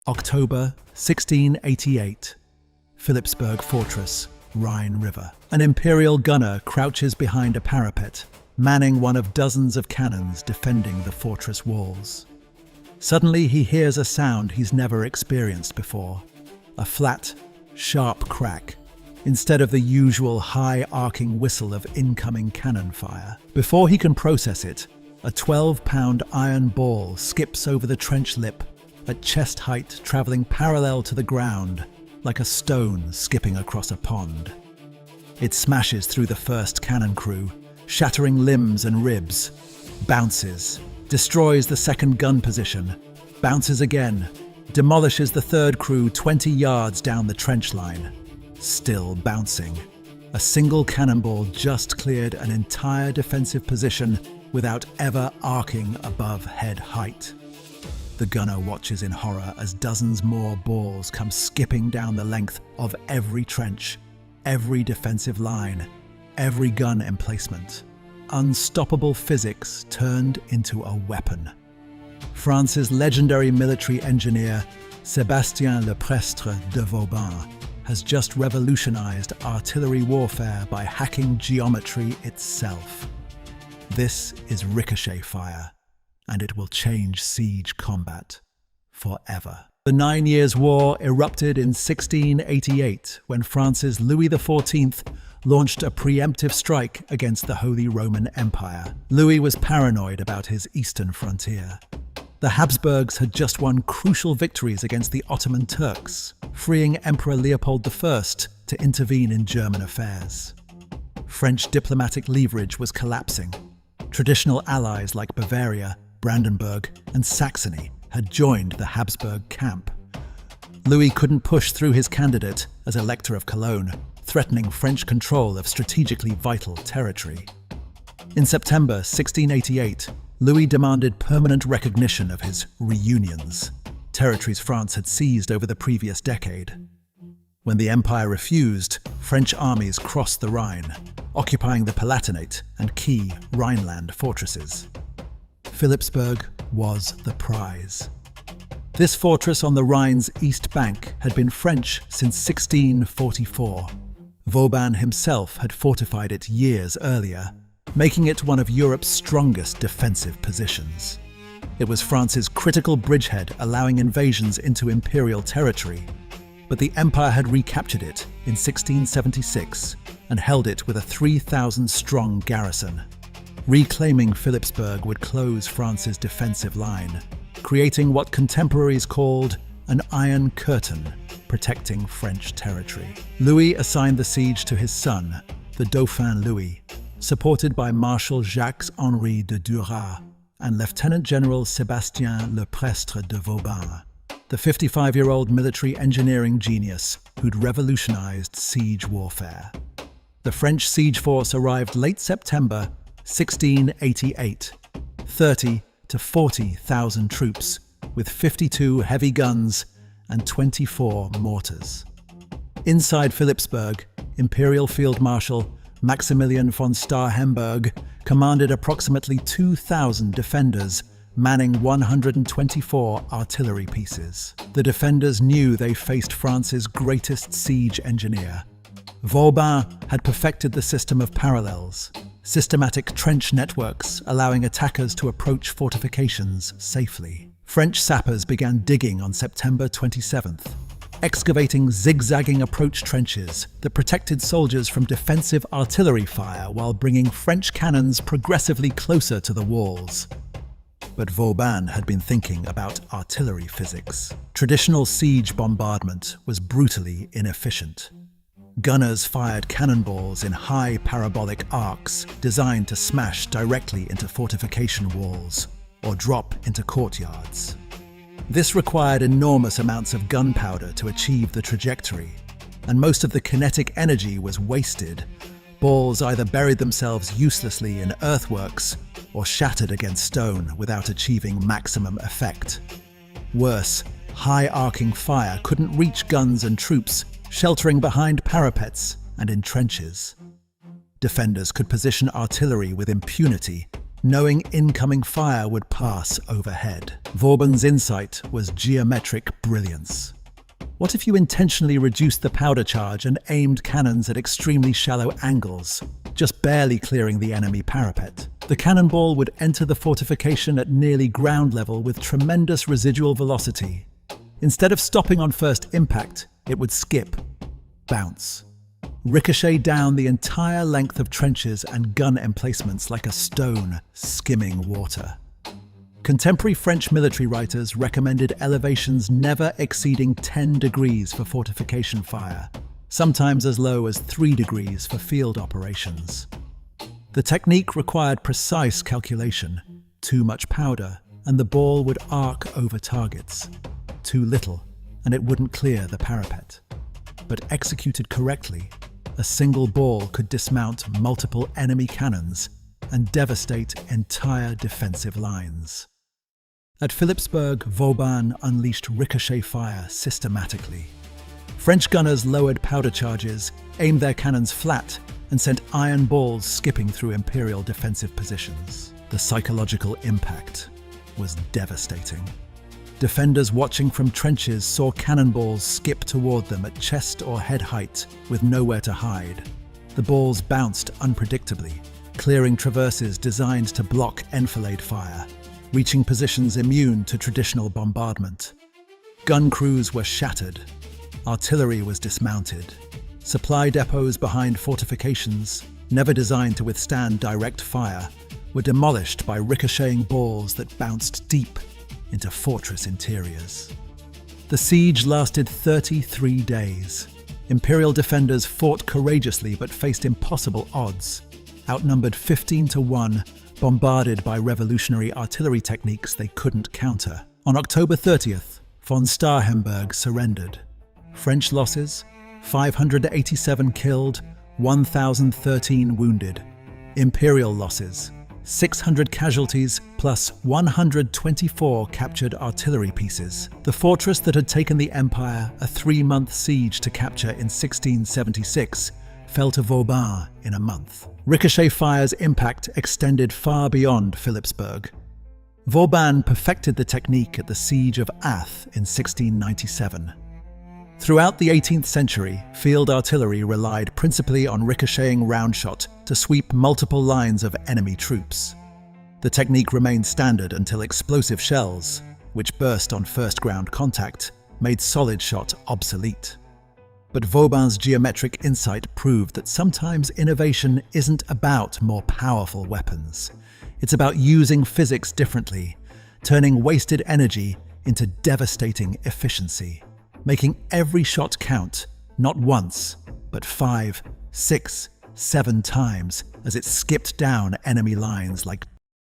October 1688. Philipsburg Fortress, Rhine River. An imperial gunner crouches behind a parapet, manning one of dozens of cannons defending the fortress walls. Suddenly he hears a sound he's never experienced before. A flat, sharp crack, instead of the usual high-arcing whistle of incoming cannon fire. Before he can process it, a 12-pound iron ball skips over the trench lip at chest height, traveling parallel to the ground, like a stone skipping across a pond. It smashes through the first cannon crew, shattering limbs and ribs, bounces, destroys the second gun position, bounces again, demolishes the third crew 20 yards down the trench line. Still bouncing. A single cannonball just cleared an entire defensive position without ever arcing above head height. The gunner watches in horror as dozens more balls come skipping down the length of every trench, every defensive line, every gun emplacement. Unstoppable physics turned into a weapon. France's legendary military engineer, Sébastien Leprestre de Vauban, has just revolutionized artillery warfare by hacking geometry itself. This is ricochet fire, and it will change siege combat forever. The 9 Years' War erupted in 1688 when France's Louis XIV launched a preemptive strike against the Holy Roman Empire. Louis was paranoid about his eastern frontier. The Habsburgs had just won crucial victories against the Ottoman Turks, freeing Emperor Leopold I to intervene in German affairs. French diplomatic leverage was collapsing. Traditional allies like Bavaria, Brandenburg, and Saxony had joined the Habsburg camp. Louis couldn't push through his candidate as Elector of Cologne, threatening French control of strategically vital territory. In September 1688, Louis demanded permanent recognition of his reunions, territories France had seized over the previous decade. When the empire refused, French armies crossed the Rhine, occupying the Palatinate and key Rhineland fortresses. Philipsburg was the prize. This fortress on the Rhine's east bank had been French since 1644. Vauban himself had fortified it years earlier, making it one of Europe's strongest defensive positions. It was France's critical bridgehead, allowing invasions into imperial territory, but the empire had recaptured it in 1676 and held it with a 3,000-strong garrison. Reclaiming Philipsburg would close France's defensive line, creating what contemporaries called an Iron Curtain, protecting French territory. Louis assigned the siege to his son, the Dauphin Louis, supported by Marshal Jacques-Henri de Duras and Lieutenant General Sébastien Leprestre de Vauban, the 55-year-old military engineering genius who'd revolutionized siege warfare. The French siege force arrived late September 1688, 30 to 40,000 troops, with 52 heavy guns and 24 mortars. Inside Philipsburg, Imperial Field Marshal Maximilian von Starhemberg commanded approximately 2,000 defenders, manning 124 artillery pieces. The defenders knew they faced France's greatest siege engineer. Vauban had perfected the system of parallels, systematic trench networks allowing attackers to approach fortifications safely. French sappers began digging on September 27th, excavating zigzagging approach trenches that protected soldiers from defensive artillery fire while bringing French cannons progressively closer to the walls. But Vauban had been thinking about artillery physics. Traditional siege bombardment was brutally inefficient. Gunners fired cannonballs in high parabolic arcs designed to smash directly into fortification walls or drop into courtyards. This required enormous amounts of gunpowder to achieve the trajectory, and most of the kinetic energy was wasted. Balls either buried themselves uselessly in earthworks or shattered against stone without achieving maximum effect. Worse, high-arcing fire couldn't reach guns and troops sheltering behind parapets and in trenches. Defenders could position artillery with impunity, knowing incoming fire would pass overhead. Vauban's insight was geometric brilliance. What if you intentionally reduced the powder charge and aimed cannons at extremely shallow angles, just barely clearing the enemy parapet? The cannonball would enter the fortification at nearly ground level with tremendous residual velocity. Instead of stopping on first impact, it would skip, bounce, ricochet down the entire length of trenches and gun emplacements like a stone skimming water. Contemporary French military writers recommended elevations never exceeding 10 degrees for fortification fire, sometimes as low as 3 degrees for field operations. The technique required precise calculation. Too much powder, and the ball would arc over targets. Too little, and it wouldn't clear the parapet. But executed correctly, a single ball could dismount multiple enemy cannons and devastate entire defensive lines. At Philipsburg, Vauban unleashed ricochet fire systematically. French gunners lowered powder charges, aimed their cannons flat, and sent iron balls skipping through Imperial defensive positions. The psychological impact was devastating. Defenders watching from trenches saw cannonballs skip toward them at chest or head height with nowhere to hide. The balls bounced unpredictably, clearing traverses designed to block enfilade fire, reaching positions immune to traditional bombardment. Gun crews were shattered. Artillery was dismounted. Supply depots behind fortifications, never designed to withstand direct fire, were demolished by ricocheting balls that bounced deep into fortress interiors. The siege lasted 33 days. Imperial defenders fought courageously but faced impossible odds. Outnumbered 15-1, bombarded by revolutionary artillery techniques they couldn't counter. On October 30th, von Starhemberg surrendered. French losses: 587 killed, 1,013 wounded. Imperial losses: 600 casualties plus 124 captured artillery pieces. The fortress that had taken the Empire a 3-month siege to capture in 1676 fell to Vauban in a month. Ricochet fire's impact extended far beyond Philipsburg. Vauban perfected the technique at the Siege of Ath in 1697. Throughout the 18th century, field artillery relied principally on ricocheting roundshot to sweep multiple lines of enemy troops. The technique remained standard until explosive shells, which burst on first ground contact, made solid shot obsolete. But Vauban's geometric insight proved that sometimes innovation isn't about more powerful weapons. It's about using physics differently, turning wasted energy into devastating efficiency, making every shot count, not once, but 5, 6, 7 times as it skipped down enemy lines like